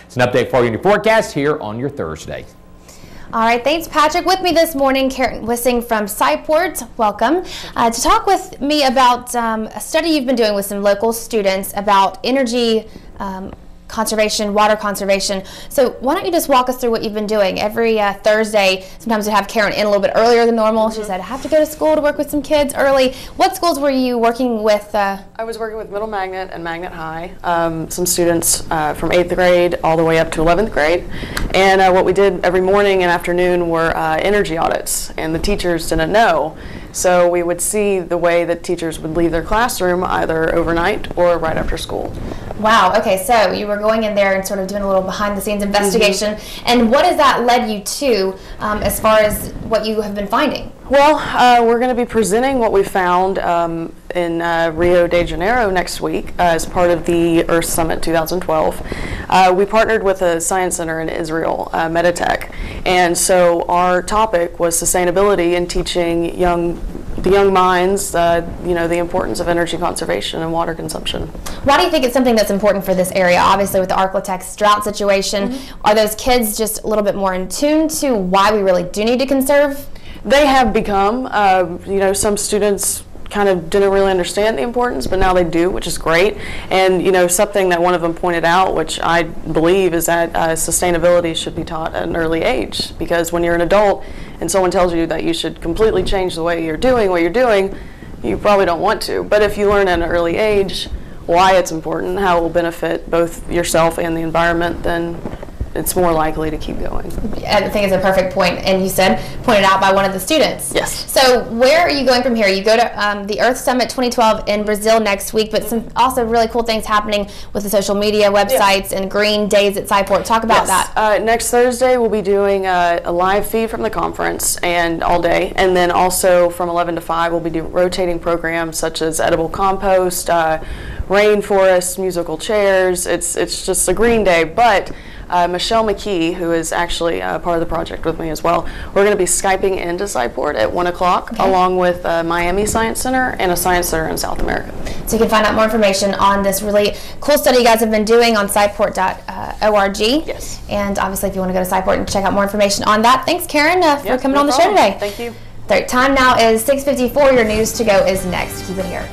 It's an update for you in your forecast here on your Thursday. All right, thanks, Patrick. With me this morning, Karen Wissing from Sciport. Welcome. To talk with me about a study you've been doing with some local students about energy conservation, water conservation. So why don't you just walk us through what you've been doing? Every Thursday, sometimes we have Karen in a little bit earlier than normal. She said, I have to go to school to work with some kids early. What schools were you working with? I was working with Middle Magnet and Magnet High, some students from 8th grade all the way up to 11th grade. And what we did every morning and afternoon were energy audits, and the teachers didn't know. So we would see the way that teachers would leave their classroom either overnight or right after school. Wow, okay, so you were going in there and sort of doing a little behind-the-scenes investigation. And what has that led you to as far as what you have been finding? Well, we're going to be presenting what we found in Rio de Janeiro next week as part of the Earth Summit 2012. We partnered with a science center in Israel, Meditech, and so our topic was sustainability and teaching the young minds, the importance of energy conservation and water consumption. Why do you think it's something that's important for this area? Obviously, with the Arklatex drought situation, are those kids just a little bit more in tune to why we really do need to conserve? They have become, some students kind of didn't really understand the importance, but now they do, which is great. And something that one of them pointed out, which I believe, is that sustainability should be taught at an early age, because when you're an adult and someone tells you that you should completely change the way you're doing what you're doing, you probably don't want to. But if you learn at an early age why it's important, how it will benefit both yourself and the environment, then it's more likely to keep going. I think it's a perfect point, and you said pointed out by one of the students. Yes. So where are you going from here? You go to the Earth Summit 2012 in Brazil next week, but some also really cool things happening with the social media websites and green days at Sciport. Talk about that. Next Thursday we'll be doing a live feed from the conference and all day, and then also from 11 to 5 we'll be doing rotating programs such as edible compost, rainforest, musical chairs. It's just a green day, but Michelle McKee, who is actually part of the project with me as well, we're going to be Skyping into Sciport at 1 o'clock, along with Miami Science Center and a science center in South America. So you can find out more information on this really cool study you guys have been doing on sciport.org. Yes. And obviously if you want to go to Sciport and check out more information on that. Thanks, Karen, for coming on the show today. Thank you. Time now is 6:54. Your news to go is next. Keep it here.